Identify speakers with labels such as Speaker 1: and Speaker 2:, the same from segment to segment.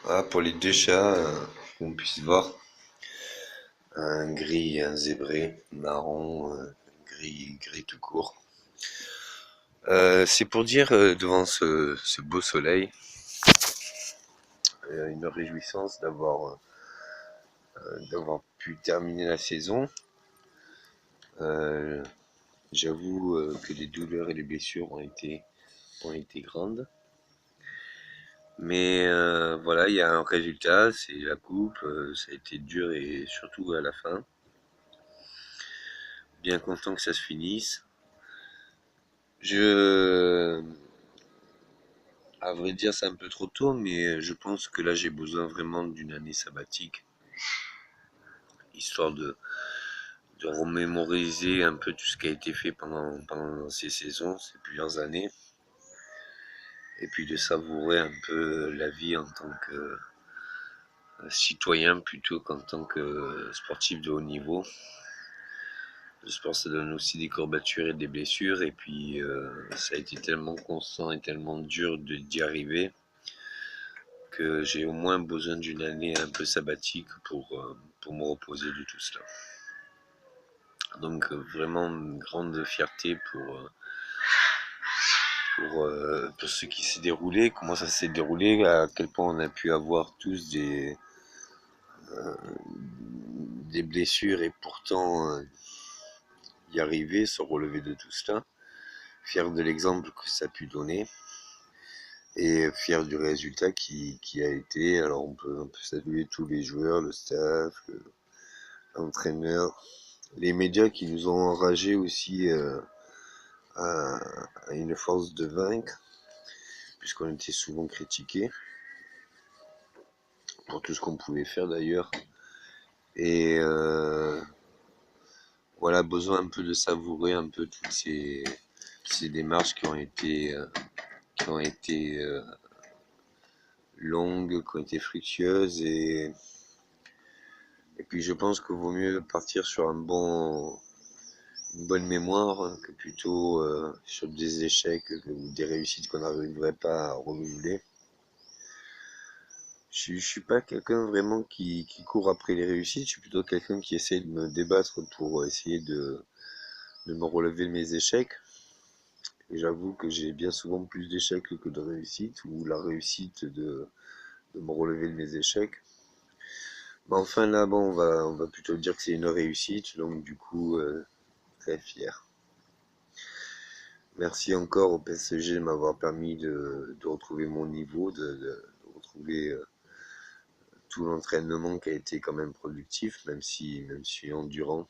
Speaker 1: Ah, pour les deux chats, qu'on puisse voir, un gris et un zébré, marron, gris tout court. C'est pour dire devant ce beau soleil, une réjouissance d'avoir pu terminer la saison. Euh, J'avoue que les douleurs et les blessures ont été grandes. Mais voilà, il y a un résultat, c'est la coupe. Ça a été dur et surtout à la fin. Bien content que ça se finisse. Je, à vrai dire, c'est un peu trop tôt, mais je pense que là, j'ai besoin vraiment d'une année sabbatique, histoire de remémoriser un peu tout ce qui a été fait pendant ces saisons, ces plusieurs années, et puis de savourer un peu la vie en tant que citoyen plutôt qu'en tant que sportif de haut niveau. Le sport, ça donne aussi des courbatures et des blessures, et puis ça a été tellement constant et tellement dur d'y arriver que j'ai au moins besoin d'une année un peu sabbatique pour me reposer de tout cela. Donc vraiment une grande fierté pour ce qui s'est déroulé, comment ça s'est déroulé, à quel point on a pu avoir tous des blessures et pourtant y arriver, se relever de tout cela, fier de l'exemple que ça a pu donner et fier du résultat qui a été. Alors on peut saluer tous les joueurs, le staff, l'entraîneur, les médias qui nous ont enragés aussi à, à une force de vaincre, puisqu'on était souvent critiqués pour tout ce qu'on pouvait faire d'ailleurs. Et voilà, besoin un peu de savourer un peu toutes ces démarches qui ont été longues, qui ont été fructueuses. Et puis je pense qu'il vaut mieux partir sur une bonne mémoire que plutôt sur des échecs ou des réussites qu'on n'arriverait pas à renouveler. Je suis pas quelqu'un vraiment qui court après les réussites, je suis plutôt quelqu'un qui essaie de me débattre pour essayer de me relever de mes échecs. Et j'avoue que j'ai bien souvent plus d'échecs que de réussites, ou la réussite de me relever de mes échecs. Mais enfin là, bon, on va plutôt dire que c'est une réussite, donc du coup, très fier. Merci encore au PSG de m'avoir permis de retrouver mon niveau, de retrouver tout l'entraînement qui a été quand même productif, même si endurant.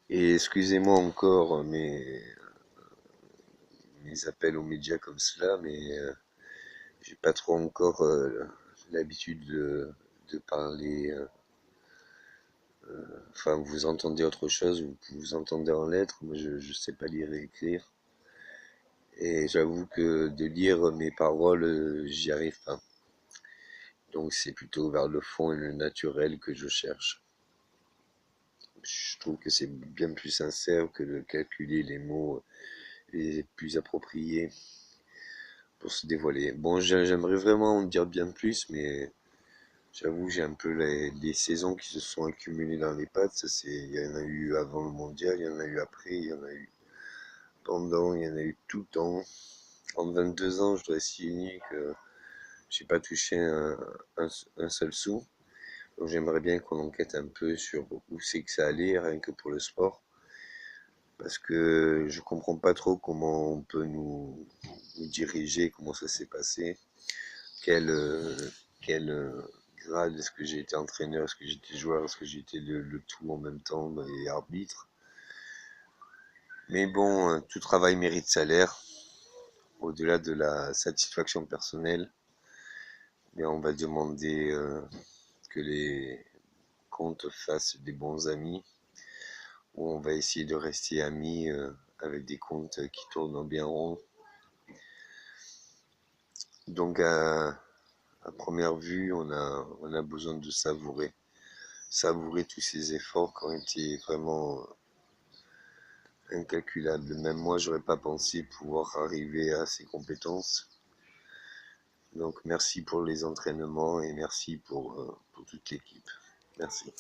Speaker 1: Et excusez-moi encore mes appels aux médias comme cela, mais j'ai pas trop encore l'habitude de parler. Enfin, vous entendez autre chose, vous entendez en lettres, moi je sais pas lire et écrire. Et j'avoue que de lire mes paroles, j'y arrive pas. Donc c'est plutôt vers le fond et le naturel que je cherche. Je trouve que c'est bien plus sincère que de calculer les mots les plus appropriés pour se dévoiler. Bon, j'aimerais vraiment en dire bien plus, mais j'avoue, j'ai un peu les saisons qui se sont accumulées dans les pattes. Il y en a eu avant le mondial, il y en a eu après, il y en a eu pendant, il y en a eu tout le temps. En 22 ans, je dois signer que j'ai pas touché un seul sou. Donc j'aimerais bien qu'on enquête un peu sur où c'est que ça allait, rien que pour le sport. Parce que je comprends pas trop comment on peut nous diriger, comment ça s'est passé. Quel grade, est-ce que j'ai été entraîneur, est-ce que j'étais joueur, est-ce que j'ai été le tout en même temps et arbitre. Mais bon, tout travail mérite salaire, au-delà de la satisfaction personnelle. Mais on va demander que les comptes fassent des bons amis, ou on va essayer de rester amis avec des comptes qui tournent bien rond. Donc à première vue, on a besoin de savourer tous ces efforts qui ont été vraiment incalculables. Même moi, j'aurais pas pensé pouvoir arriver à ces compétences. Donc merci pour les entraînements et merci pour toute l'équipe. Merci.